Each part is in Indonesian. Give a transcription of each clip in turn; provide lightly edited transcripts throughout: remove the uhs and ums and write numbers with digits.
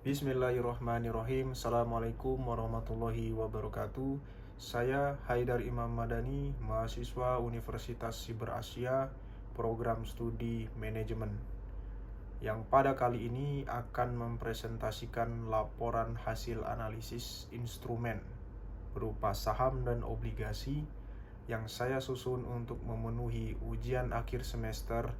Bismillahirrahmanirrahim. Assalamualaikum warahmatullahi wabarakatuh. Saya Haidar Imam Madani, mahasiswa Universitas Siber Asia, program studi manajemen, yang pada kali ini akan mempresentasikan laporan hasil analisis instrumen berupa saham dan obligasi yang saya susun untuk memenuhi ujian akhir semester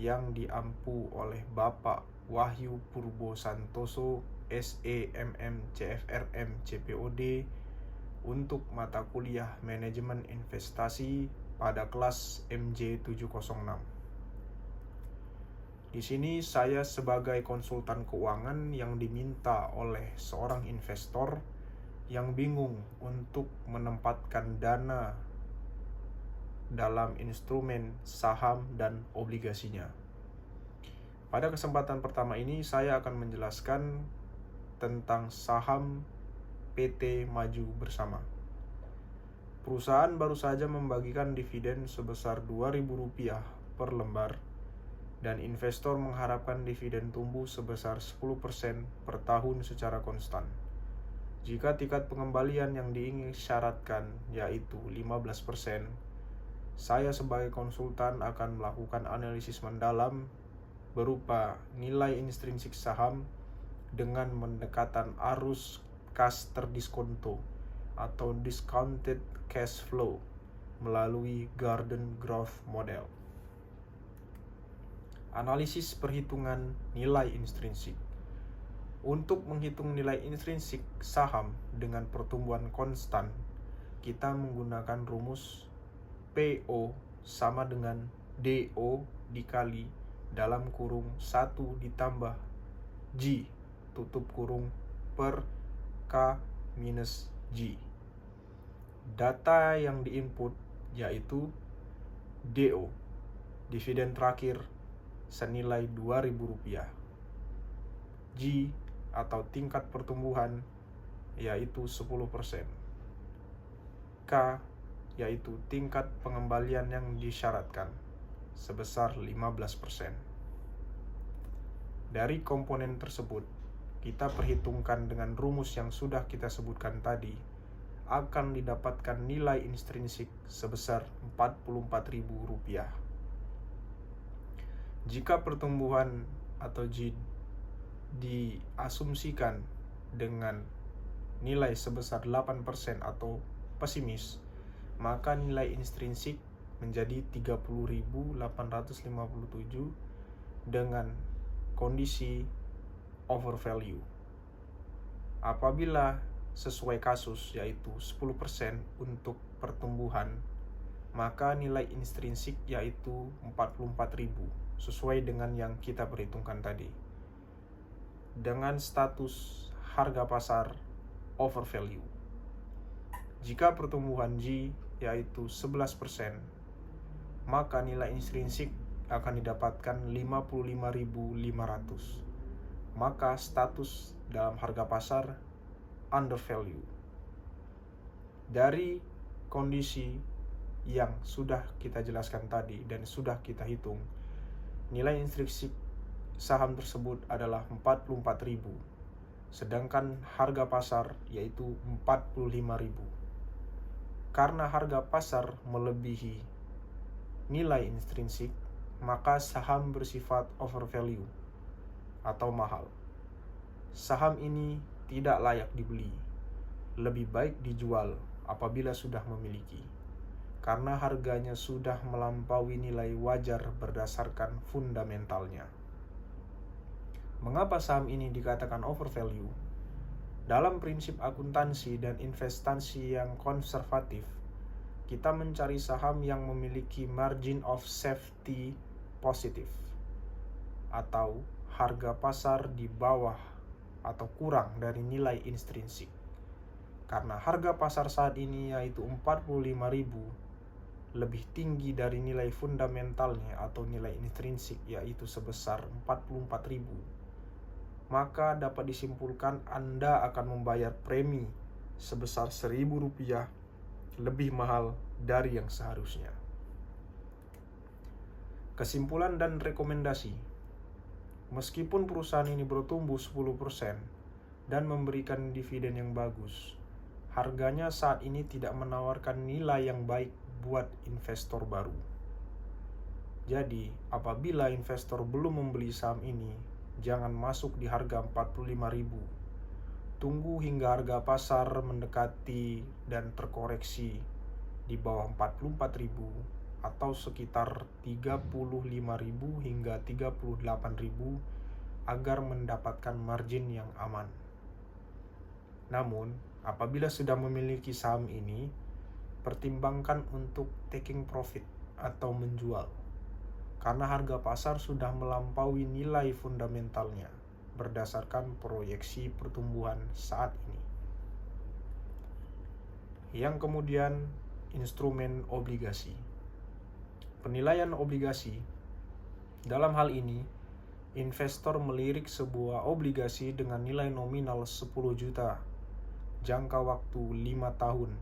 yang diampu oleh Bapak Wahyu Purbo Santoso, SEMM CFRM CPOD, untuk mata kuliah Manajemen Investasi pada kelas MJ 706. Di sini saya sebagai konsultan keuangan yang diminta oleh seorang investor yang bingung untuk menempatkan dana dalam instrumen saham dan obligasinya. Pada kesempatan pertama ini saya akan menjelaskan tentang saham PT Maju Bersama. Perusahaan baru saja membagikan dividen sebesar Rp2.000 per lembar dan investor mengharapkan dividen tumbuh sebesar 10% per tahun secara konstan. Jika tingkat pengembalian yang diisyaratkan yaitu 15%, saya sebagai konsultan akan melakukan analisis mendalam berupa nilai intrinsik saham dengan pendekatan arus kas terdiskonto atau discounted cash flow melalui Garden Growth Model. Analisis perhitungan nilai intrinsik. Untuk menghitung nilai intrinsik saham dengan pertumbuhan konstan, kita menggunakan rumus PO sama dengan DO dikali dalam kurung 1 ditambah G tutup kurung per K minus G. Data yang diinput yaitu DO, dividen terakhir senilai Rp2.000. G atau tingkat pertumbuhan yaitu 10%. K yaitu tingkat pengembalian yang disyaratkan sebesar 15%. Dari komponen tersebut, kita perhitungkan dengan rumus yang sudah kita sebutkan tadi, akan didapatkan nilai intrinsik sebesar Rp44.000. Jika pertumbuhan atau G diasumsikan dengan nilai sebesar 8% atau pesimis, maka nilai intrinsik menjadi 30.857 dengan kondisi overvalue. Apabila sesuai kasus yaitu 10% untuk pertumbuhan, maka nilai intrinsik yaitu 44.000 sesuai dengan yang kita perhitungkan tadi. Dengan status harga pasar overvalue. Jika pertumbuhan G yaitu 11%, maka nilai intrinsik akan didapatkan 55.500. Maka status dalam harga pasar undervalue. Dari kondisi yang sudah kita jelaskan tadi dan sudah kita hitung, nilai intrinsik saham tersebut adalah 44.000, sedangkan harga pasar yaitu 45.000. Karena harga pasar melebihi nilai intrinsik, maka saham bersifat overvalue atau mahal. Saham ini tidak layak dibeli, lebih baik dijual apabila sudah memiliki, karena harganya sudah melampaui nilai wajar berdasarkan fundamentalnya. Mengapa saham ini dikatakan overvalue? Dalam prinsip akuntansi dan investasi yang konservatif, kita mencari saham yang memiliki margin of safety positif atau harga pasar di bawah atau kurang dari nilai intrinsik. Karena harga pasar saat ini yaitu 45.000 lebih tinggi dari nilai fundamentalnya atau nilai intrinsik yaitu sebesar 44.000. Maka dapat disimpulkan Anda akan membayar premi sebesar Rp1.000 lebih mahal dari yang seharusnya. Kesimpulan dan rekomendasi. Meskipun perusahaan ini bertumbuh 10% dan memberikan dividen yang bagus, harganya saat ini tidak menawarkan nilai yang baik buat investor baru. Jadi, apabila investor belum membeli saham ini, jangan masuk di harga 45.000. Tunggu hingga harga pasar mendekati dan terkoreksi di bawah 44.000 atau sekitar 35.000 hingga 38.000 agar mendapatkan margin yang aman. Namun, apabila sudah memiliki saham ini, pertimbangkan untuk taking profit atau menjual, karena harga pasar sudah melampaui nilai fundamentalnya berdasarkan proyeksi pertumbuhan saat ini. Yang kemudian, instrumen obligasi. Penilaian obligasi. Dalam hal ini, investor melirik sebuah obligasi dengan nilai nominal 10 juta, jangka waktu 5 tahun,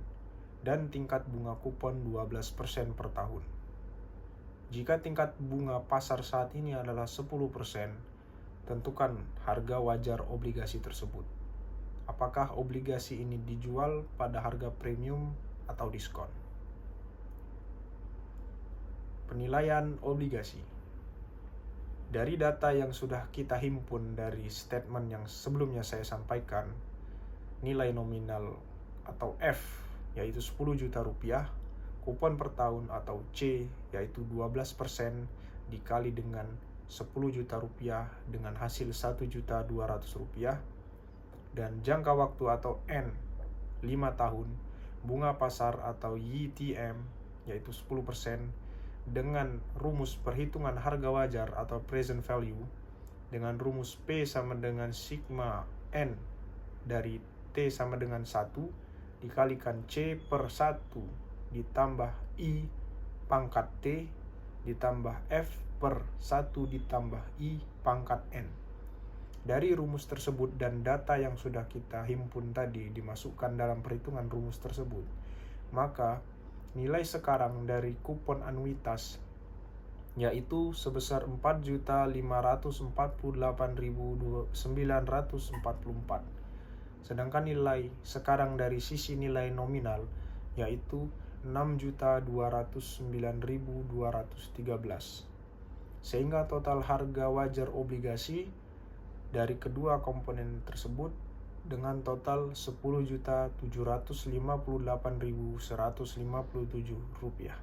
dan tingkat bunga kupon 12% per tahun. Jika tingkat bunga pasar saat ini adalah 10%, tentukan harga wajar obligasi tersebut. Apakah obligasi ini dijual pada harga premium atau diskon? Penilaian obligasi. Dari data yang sudah kita himpun dari statement yang sebelumnya saya sampaikan, nilai nominal atau F yaitu 10 juta rupiah, kupon per tahun atau C yaitu 12% dikali dengan 10 juta rupiah dengan hasil 1.200.000 rupiah, dan jangka waktu atau N 5 tahun, bunga pasar atau YTM yaitu 10% dengan rumus perhitungan harga wajar atau present value dengan rumus P sama dengan sigma N dari T sama dengan 1 dikalikan C per 1 ditambah I pangkat T ditambah F per 1 ditambah I pangkat N. Dari rumus tersebut dan data yang sudah kita himpun tadi dimasukkan dalam perhitungan rumus tersebut, maka nilai sekarang dari kupon anuitas yaitu sebesar 4.548.944. Sedangkan nilai sekarang dari sisi nilai nominal yaitu 6.209.213. Sehingga total harga wajar obligasi dari kedua komponen tersebut dengan total 10.758.157 rupiah.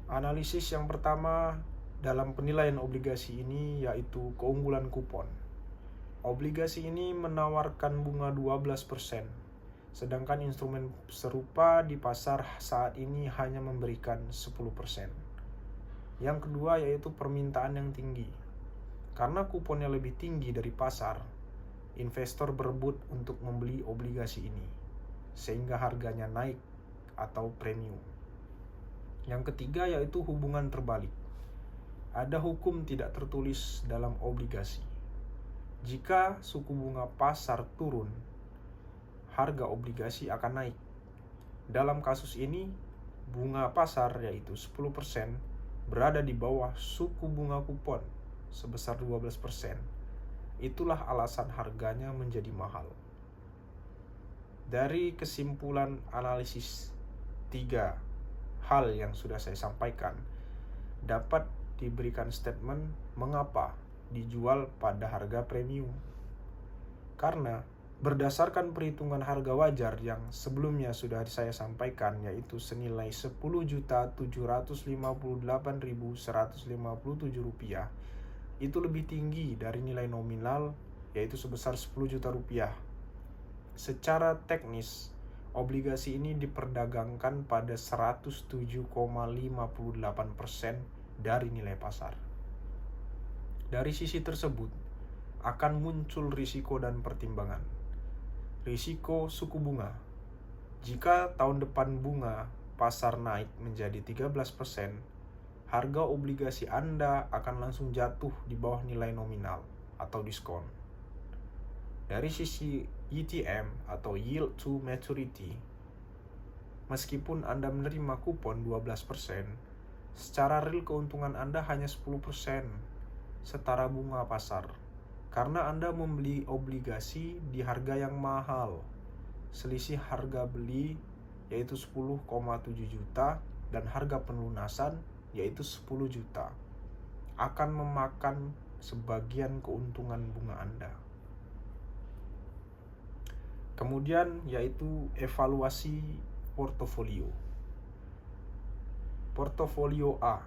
Analisis yang pertama dalam penilaian obligasi ini yaitu keunggulan kupon. Obligasi ini menawarkan bunga 12%, sedangkan instrumen serupa di pasar saat ini hanya memberikan 10%. Yang kedua yaitu permintaan yang tinggi. Karena kuponnya lebih tinggi dari pasar, investor berebut untuk membeli obligasi ini, sehingga harganya naik atau premium. Yang ketiga yaitu hubungan terbalik. Ada hukum tidak tertulis dalam obligasi. Jika suku bunga pasar turun, harga obligasi akan naik. Dalam kasus ini, bunga pasar yaitu 10% berada di bawah suku bunga kupon sebesar 12%. Itulah alasan harganya menjadi mahal. Dari kesimpulan analisis 3 hal yang sudah saya sampaikan, dapat diberikan statement mengapa dijual pada harga premium. Karena berdasarkan perhitungan harga wajar yang sebelumnya sudah saya sampaikan yaitu senilai 10.758.157 rupiah, itu lebih tinggi dari nilai nominal yaitu sebesar 10 juta rupiah. Secara teknis, obligasi ini diperdagangkan pada 107,58% dari nilai pasar. Dari sisi tersebut, akan muncul risiko dan pertimbangan. Risiko suku bunga. Jika tahun depan bunga pasar naik menjadi 13%, harga obligasi Anda akan langsung jatuh di bawah nilai nominal atau diskon. Dari sisi YTM atau Yield to Maturity, meskipun Anda menerima kupon 12%, secara real keuntungan Anda hanya 10%. setara bunga pasar. Karena Anda membeli obligasi di harga yang mahal. Selisih harga beli yaitu 10,7 juta dan harga pelunasan yaitu 10 juta akan memakan sebagian keuntungan bunga Anda. Kemudian yaitu evaluasi portofolio. Portofolio A.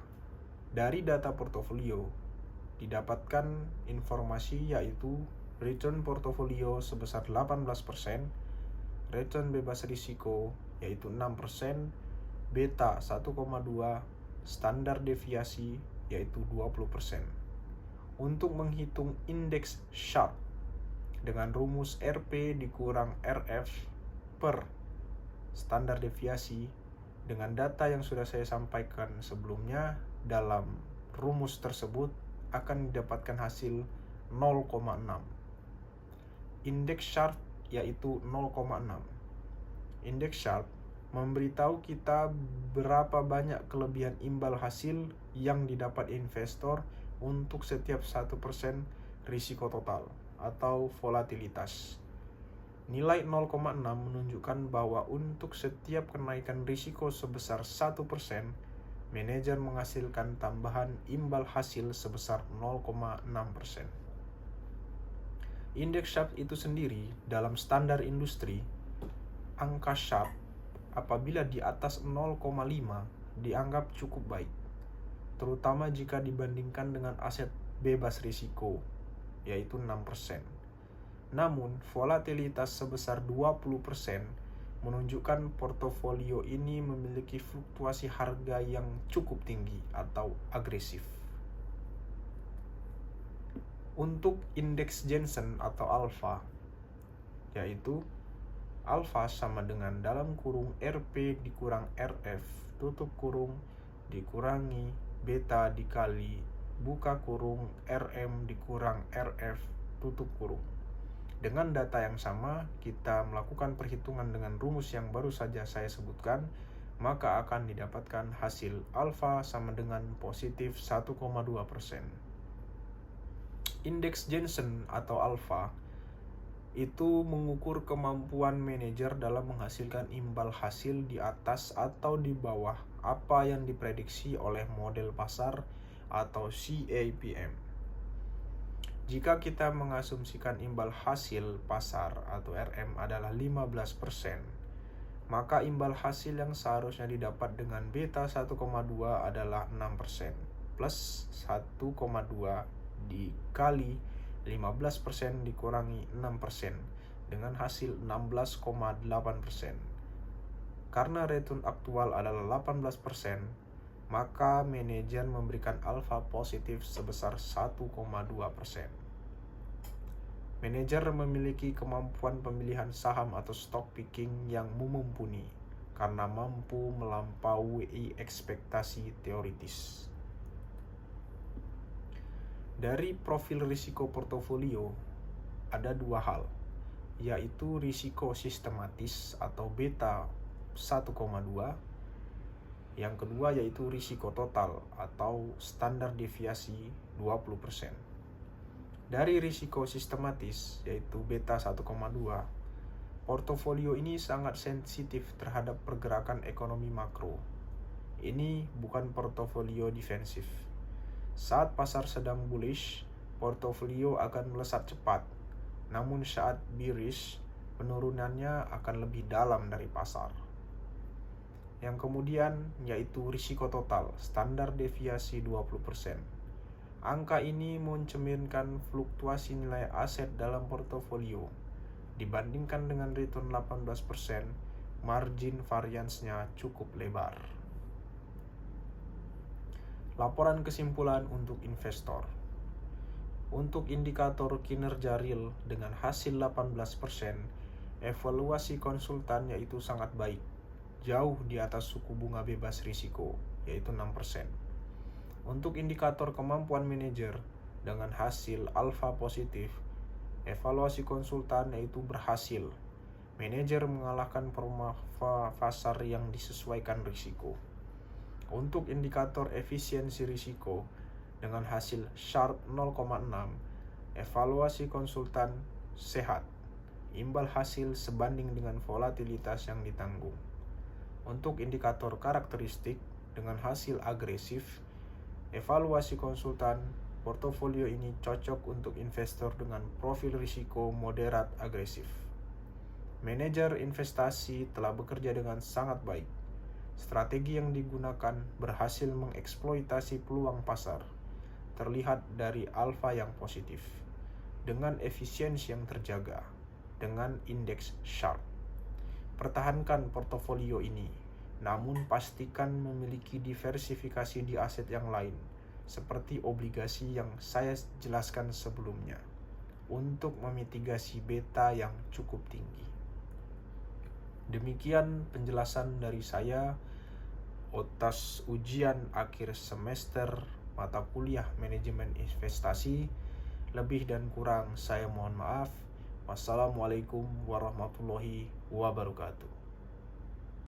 Dari data portofolio didapatkan informasi yaitu return portofolio sebesar 18%, return bebas risiko yaitu 6%, beta 1,2, standar deviasi yaitu 20%. Untuk menghitung indeks Sharpe dengan rumus RP dikurang RF per standar deviasi dengan data yang sudah saya sampaikan sebelumnya, dalam rumus tersebut akan didapatkan hasil 0,6. Indeks Sharpe yaitu 0,6. Indeks Sharpe memberitahu kita berapa banyak kelebihan imbal hasil yang didapat investor untuk setiap 1% risiko total atau volatilitas. Nilai 0,6 menunjukkan bahwa untuk setiap kenaikan risiko sebesar 1%, manajer menghasilkan tambahan imbal hasil sebesar 0,6%. Indeks Sharpe itu sendiri dalam standar industri, angka Sharpe apabila di atas 0,5 dianggap cukup baik, terutama jika dibandingkan dengan aset bebas risiko, yaitu 6%. Namun, volatilitas sebesar 20% menunjukkan portofolio ini memiliki fluktuasi harga yang cukup tinggi atau agresif. Untuk indeks Jensen atau alfa, yaitu alfa sama dengan dalam kurung RP dikurang RF tutup kurung dikurangi beta dikali buka kurung RM dikurang RF tutup kurung. Dengan data yang sama, kita melakukan perhitungan dengan rumus yang baru saja saya sebutkan, maka akan didapatkan hasil alfa sama dengan positif 1,2%. Indeks Jensen atau alfa itu mengukur kemampuan manajer dalam menghasilkan imbal hasil di atas atau di bawah apa yang diprediksi oleh model pasar atau CAPM. Jika kita mengasumsikan imbal hasil pasar atau RM adalah 15%, maka imbal hasil yang seharusnya didapat dengan beta 1,2 adalah 6% plus 1,2 dikali 15% dikurangi 6% dengan hasil 16,8%. Karena return aktual adalah 18%, maka manajer memberikan alfa positif sebesar 1,2%. Manajer memiliki kemampuan pemilihan saham atau stock picking yang mumpuni karena mampu melampaui ekspektasi teoritis. Dari profil risiko portofolio ada dua hal, yaitu risiko sistematis atau beta 1,2. Yang kedua yaitu risiko total atau standar deviasi 20%. Dari risiko sistematis yaitu beta 1,2, portofolio ini sangat sensitif terhadap pergerakan ekonomi makro. Ini bukan portofolio defensif. Saat pasar sedang bullish, portofolio akan melesat cepat. Namun saat bearish, penurunannya akan lebih dalam dari pasar. Yang kemudian yaitu risiko total, standar deviasi 20%. Angka ini mencerminkan fluktuasi nilai aset dalam portofolio. Dibandingkan dengan return 18%, margin variance-nya cukup lebar. Laporan kesimpulan untuk investor. Untuk indikator kinerja real dengan hasil 18%, evaluasi konsultan yaitu sangat baik, jauh di atas suku bunga bebas risiko, yaitu 6%. Untuk indikator kemampuan manajer dengan hasil alfa positif, evaluasi konsultan yaitu berhasil. Manajer mengalahkan pasar yang disesuaikan risiko. Untuk indikator efisiensi risiko dengan hasil Sharpe 0,6, evaluasi konsultan sehat, imbal hasil sebanding dengan volatilitas yang ditanggung. Untuk indikator karakteristik dengan hasil agresif, evaluasi konsultan portofolio ini cocok untuk investor dengan profil risiko moderat agresif. Manajer investasi telah bekerja dengan sangat baik. Strategi yang digunakan berhasil mengeksploitasi peluang pasar, terlihat dari alfa yang positif, dengan efisiensi yang terjaga, dengan indeks Sharpe. Pertahankan portofolio ini, namun pastikan memiliki diversifikasi di aset yang lain, seperti obligasi yang saya jelaskan sebelumnya, untuk memitigasi beta yang cukup tinggi. Demikian penjelasan dari saya atas ujian akhir semester mata kuliah manajemen investasi. Lebih dan kurang saya mohon maaf. Wassalamualaikum warahmatullahi wabarakatuh.